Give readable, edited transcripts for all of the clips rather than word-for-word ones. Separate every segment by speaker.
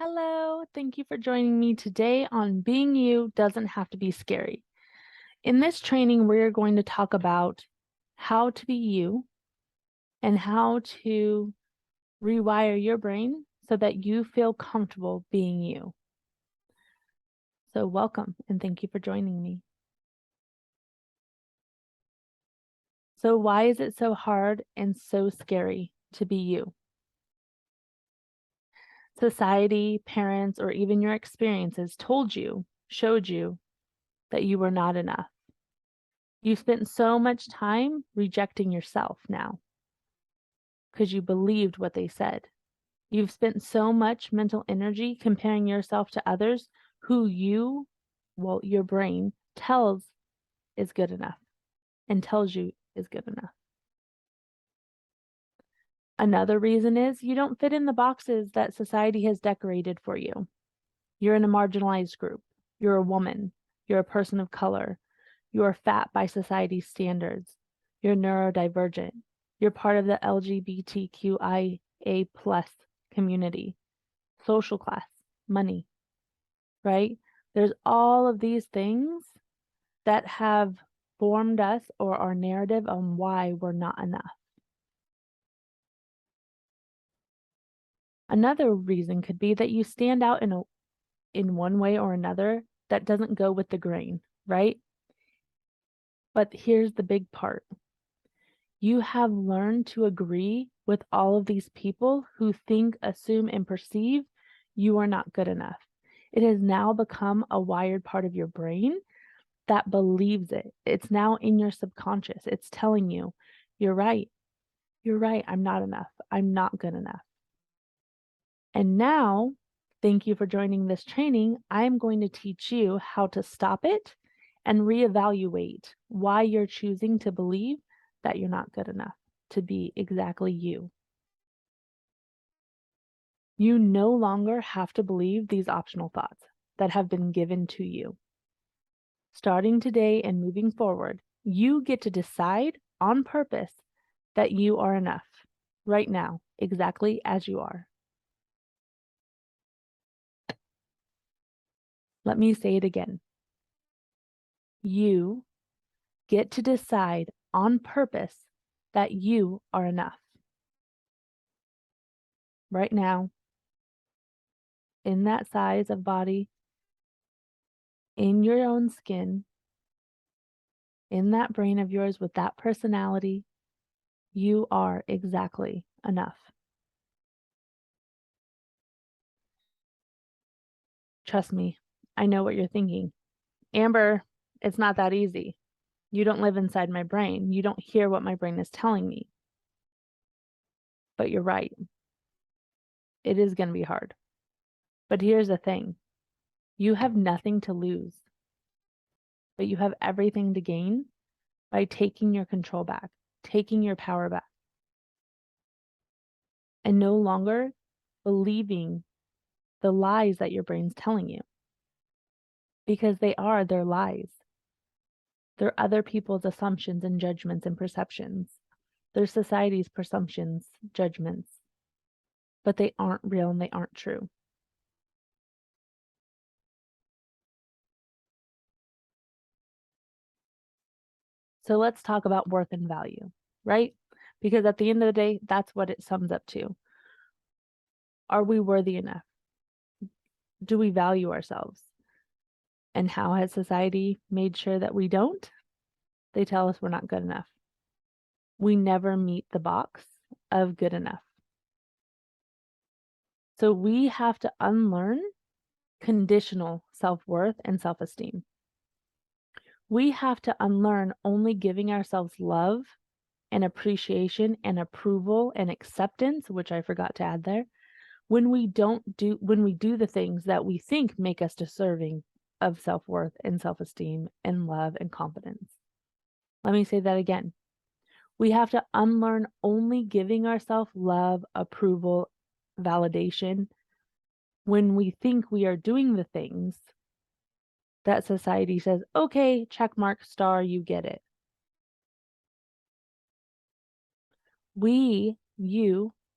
Speaker 1: Hello, thank you for joining me today on Being You Doesn't Have to Be Scary. In this training, we're going to talk about how to be you and how to rewire your brain so that you feel comfortable being you. So welcome and thank you for joining me. So why is it so hard and so scary to be you? Society, parents, or even your experiences told you, showed you that you were not enough. You spent so much time rejecting yourself now because you believed what they said. You've spent so much mental energy comparing yourself to others who your brain tells is good enough and tells you is good enough. Another reason is you don't fit in the boxes that society has decorated for you. You're in a marginalized group. You're a woman. You're a person of color. You are fat by society's standards. You're neurodivergent. You're part of the LGBTQIA+ community, social class, money, right? There's all of these things that have formed us or our narrative on why we're not enough. Another reason could be that you stand out in one way or another that doesn't go with the grain, right? But here's the big part. You have learned to agree with all of these people who think, assume, and perceive you are not good enough. It has now become a wired part of your brain that believes it. It's now in your subconscious. It's telling you, you're right. You're right. I'm not enough. I'm not good enough. And now, thank you for joining this training. I'm going to teach you how to stop it and reevaluate why you're choosing to believe that you're not good enough to be exactly you. You no longer have to believe these optional thoughts that have been given to you. Starting today and moving forward, you get to decide on purpose that you are enough right now, exactly as you are. Let me say it again. You get to decide on purpose that you are enough right now, in that size of body, in your own skin, in that brain of yours with that personality. You are exactly enough. Trust me, I know what you're thinking. Amber, it's not that easy. You don't live inside my brain. You don't hear what my brain is telling me. But you're right. It is going to be hard. But here's the thing. You have nothing to lose, but you have everything to gain by taking your control back, taking your power back, and no longer believing the lies that your brain's telling you. Because they're lies. They're other people's assumptions and judgments and perceptions. They're society's presumptions, judgments, but they aren't real and they aren't true. So let's talk about worth and value, right? Because at the end of the day, that's what it sums up to. Are we worthy enough? Do we value ourselves? And how has society made sure that we don't? They tell us we're not good enough. We never meet the box of good enough. So we have to unlearn conditional self-worth and self-esteem. We have to unlearn only giving ourselves love and appreciation and approval and acceptance, which I forgot to add there, when we do the things that we think make us deserving of self-worth and self-esteem and love and confidence. Let me say that again. We have to unlearn only giving ourselves love, approval, validation when we think we are doing the things that society says, okay, check mark, star, you get it.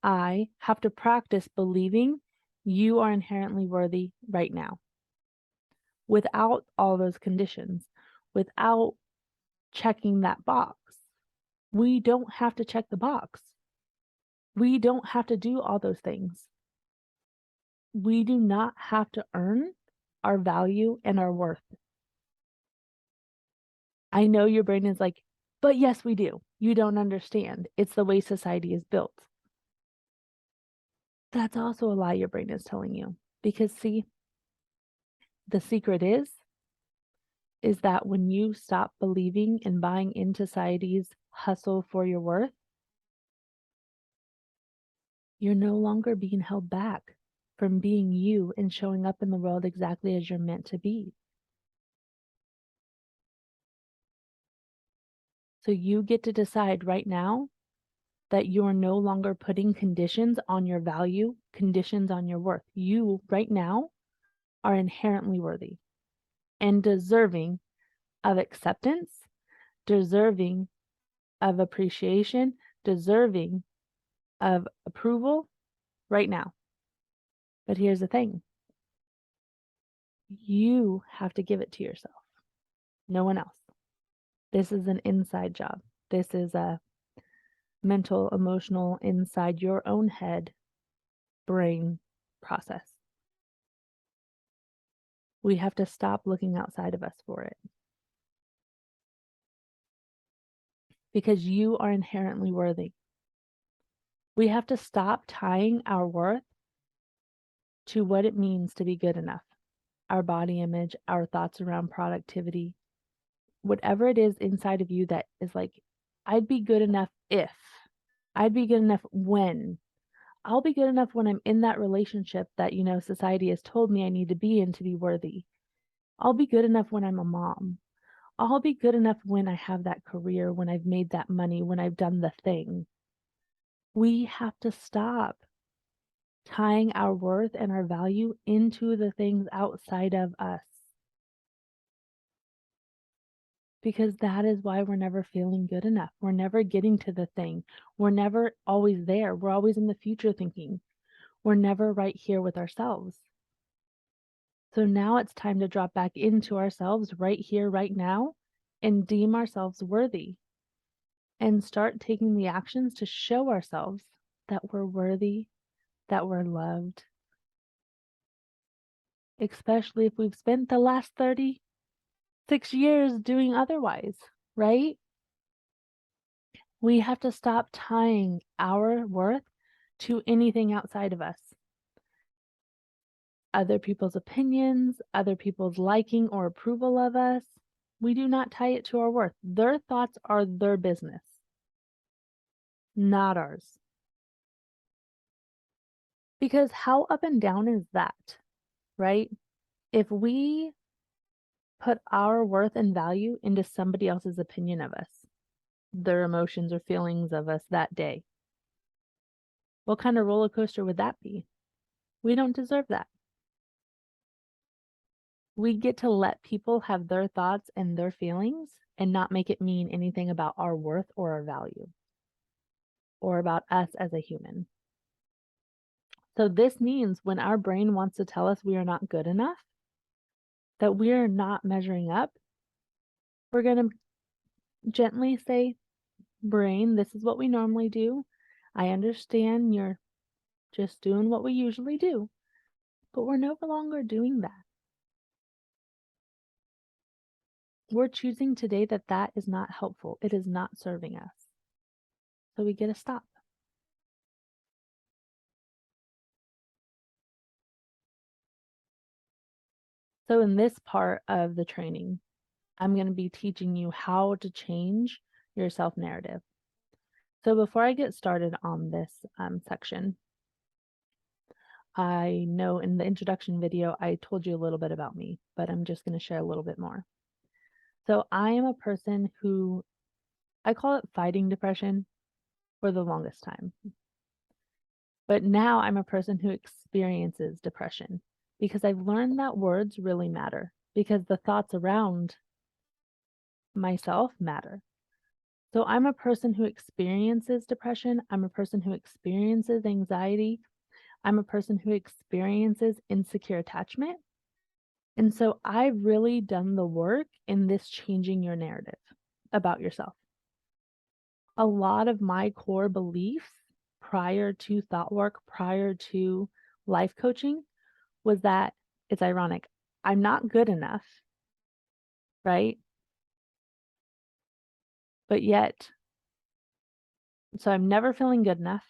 Speaker 1: I have to practice believing You are inherently worthy right now. Without all those conditions, without checking that box. We don't have to check the box. We don't have to do all those things. We do not have to earn our value and our worth. I know your brain is like, but yes, we do. You don't understand. It's the way society is built. That's also a lie your brain is telling you. Because see, the secret is that when you stop believing and buying into society's hustle for your worth, you're no longer being held back from being you and showing up in the world exactly as you're meant to be. So you get to decide right now that you are no longer putting conditions on your value, conditions on your worth. You right now are inherently worthy and deserving of acceptance, deserving of appreciation, deserving of approval right now. But here's the thing. You have to give it to yourself. No one else. This is an inside job. This is a mental, emotional, inside your own head, brain process. We have to stop looking outside of us for it. Because you are inherently worthy. We have to stop tying our worth to what it means to be good enough. Our body image, our thoughts around productivity, whatever it is inside of you that is like, I'd be good enough if, I'd be good enough when, I'll be good enough when I'm in that relationship that, society has told me I need to be in to be worthy. I'll be good enough when I'm a mom. I'll be good enough when I have that career, when I've made that money, when I've done the thing. We have to stop tying our worth and our value into the things outside of us. Because that is why we're never feeling good enough. We're never getting to the thing. We're never always there. We're always in the future thinking. We're never right here with ourselves. So now it's time to drop back into ourselves right here, right now, and deem ourselves worthy. And start taking the actions to show ourselves that we're worthy, that we're loved. Especially if we've spent the last 36 years doing otherwise, right? We have to stop tying our worth to anything outside of us. Other people's opinions, other people's liking or approval of us. We do not tie it to our worth. Their thoughts are their business, not ours. Because how up and down is that, right? If we put our worth and value into somebody else's opinion of us, their emotions or feelings of us that day, what kind of roller coaster would that be? We don't deserve that. We get to let people have their thoughts and their feelings and not make it mean anything about our worth or our value or about us as a human. So this means when our brain wants to tell us we are not good enough, that we are not measuring up, we're going to gently say, brain, this is what we normally do. I understand you're just doing what we usually do, but we're no longer doing that. We're choosing today that that is not helpful. It is not serving us. So we get to stop. So in this part of the training, I'm going to be teaching you how to change your self-narrative. So before I get started on this section, I know in the introduction video, I told you a little bit about me, but I'm just going to share a little bit more. So I am a person who, I call it fighting depression for the longest time. But now I'm a person who experiences depression because I've learned that words really matter, because the thoughts around myself matter. So I'm a person who experiences depression. I'm a person who experiences anxiety. I'm a person who experiences insecure attachment. And so I've really done the work in this changing your narrative about yourself. A lot of my core beliefs prior to thought work, prior to life coaching, was that it's ironic. I'm not good enough, right? But yet, so I'm never feeling good enough.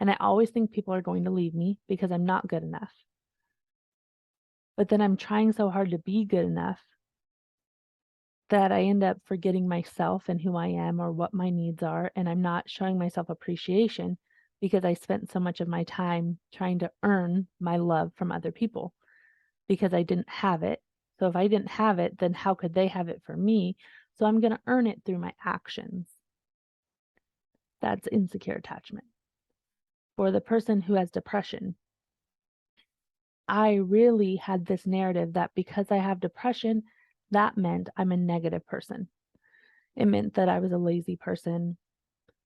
Speaker 1: And I always think people are going to leave me because I'm not good enough. But then I'm trying so hard to be good enough that I end up forgetting myself and who I am or what my needs are. And I'm not showing myself appreciation because I spent so much of my time trying to earn my love from other people because I didn't have it. So if I didn't have it, then how could they have it for me? So I'm going to earn it through my actions. That's insecure attachment. For the person who has depression, I really had this narrative that because I have depression, that meant I'm a negative person. It meant that I was a lazy person.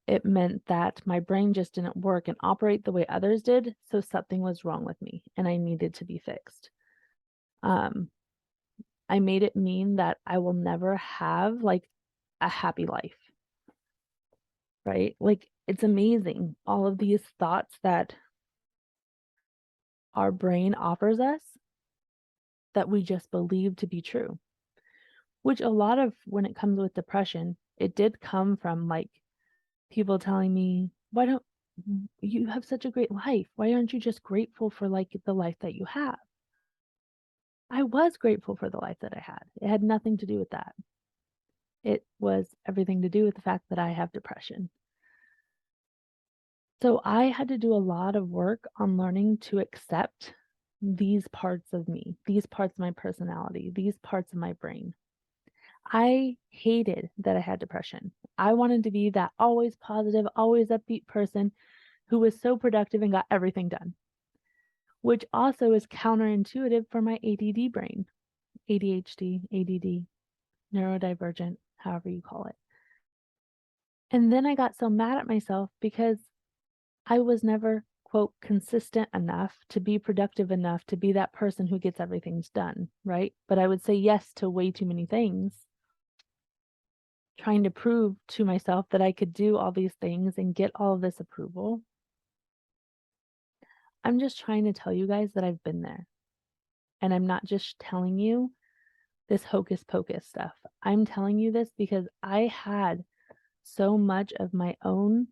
Speaker 1: It meant that my brain just didn't work and operate the way others did, so something was wrong with me and I needed to be fixed. I made it mean that I will never have like a happy life, right? Like it's amazing all of these thoughts that our brain offers us that we just believe to be true, which a lot of when it comes with depression, it did come from like people telling me, why don't you have such a great life? Why aren't you just grateful for like the life that you have? I was grateful for the life that I had. It had nothing to do with that. It was everything to do with the fact that I have depression. So I had to do a lot of work on learning to accept these parts of me, these parts of my personality, these parts of my brain. I hated that I had depression. I wanted to be that always positive, always upbeat person who was so productive and got everything done, which also is counterintuitive for my ADD brain, ADHD, ADD, neurodivergent, however you call it. And then I got so mad at myself because I was never, quote, consistent enough to be productive enough to be that person who gets everything's done, right? But I would say yes to way too many things, trying to prove to myself that I could do all these things and get all of this approval. I'm just trying to tell you guys that I've been there. And I'm not just telling you this hocus pocus stuff. I'm telling you this because I had so much of my own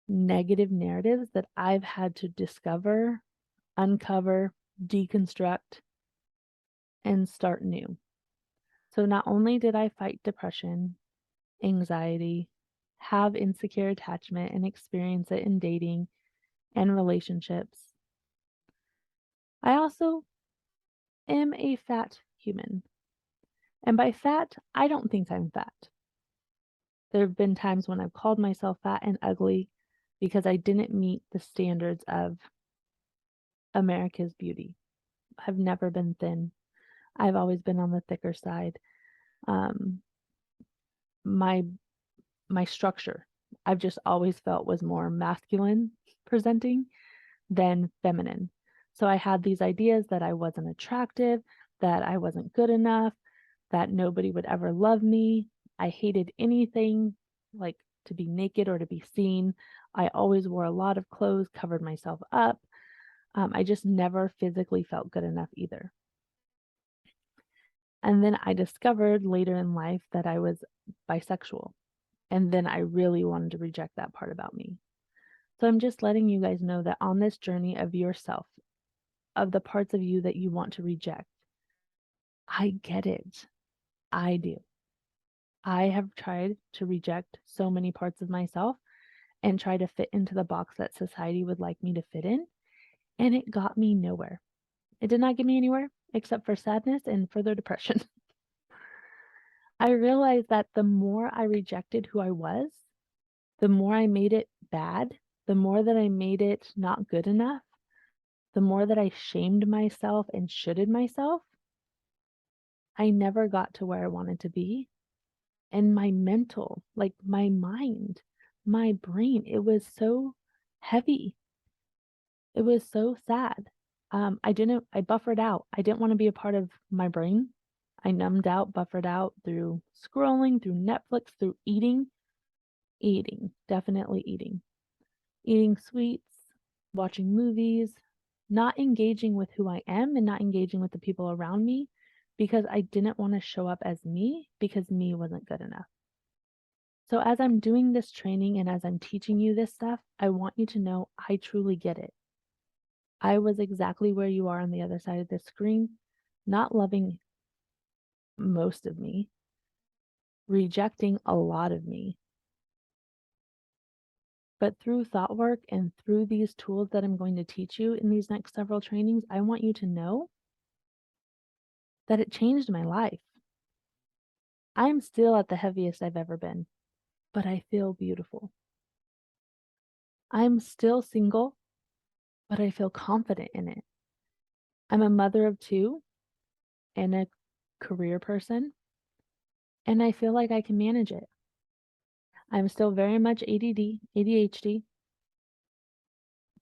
Speaker 1: negative narratives that I've had to discover, uncover, deconstruct, and start new. So not only did I fight depression, anxiety, have insecure attachment, and experience it in dating and relationships, I also am a fat human. And by fat, I don't think I'm fat. There have been times when I've called myself fat and ugly because I didn't meet the standards of America's beauty. I've never been thin. I've always been on the thicker side. Um, my my structure, I've just always felt was more masculine presenting than feminine. So I had these ideas that I wasn't attractive, that I wasn't good enough, that nobody would ever love me. I hated anything like to be naked or to be seen. I always wore a lot of clothes, covered myself up. I just never physically felt good enough either. And then I discovered later in life that I was bisexual. And then I really wanted to reject that part about me. So I'm just letting you guys know that on this journey of yourself, of the parts of you that you want to reject, I get it. I do. I have tried to reject so many parts of myself and try to fit into the box that society would like me to fit in. And it got me nowhere. It did not get me anywhere except for sadness and further depression. I realized that the more I rejected who I was, the more I made it bad, the more that I made it not good enough, the more that I shamed myself and shoulded myself, I never got to where I wanted to be. And my mental, like my mind, my brain, it was so heavy. It was so sad. I buffered out. I didn't want to be a part of my brain. I numbed out, buffered out through scrolling, through Netflix, through eating, definitely eating sweets, watching movies, not engaging with who I am and not engaging with the people around me because I didn't want to show up as me because me wasn't good enough. So as I'm doing this training and as I'm teaching you this stuff, I want you to know I truly get it. I was exactly where you are on the other side of the screen, not loving most of me, rejecting a lot of me. But through thought work and through these tools that I'm going to teach you in these next several trainings, I want you to know that it changed my life. I'm still at the heaviest I've ever been, but I feel beautiful. I'm still single, but I feel confident in it. I'm a mother of two and a career person, and I feel like I can manage it. I'm still very much ADD, ADHD,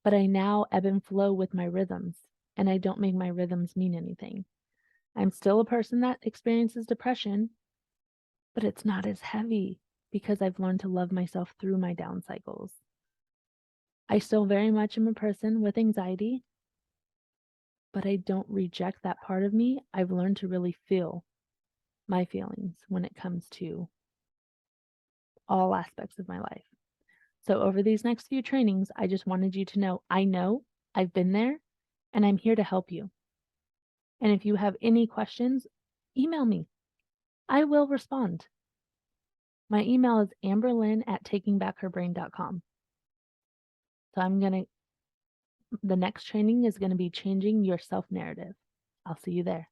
Speaker 1: but I now ebb and flow with my rhythms, and I don't make my rhythms mean anything. I'm still a person that experiences depression, but it's not as heavy because I've learned to love myself through my down cycles. I still very much am a person with anxiety, but I don't reject that part of me. I've learned to really feel my feelings when it comes to all aspects of my life. So over these next few trainings, I just wanted you to know I've been there and I'm here to help you. And if you have any questions, email me. I will respond. My email is amberlynn@takingbackherbrain.com. So the next training is going to be changing your self-narrative. I'll see you there.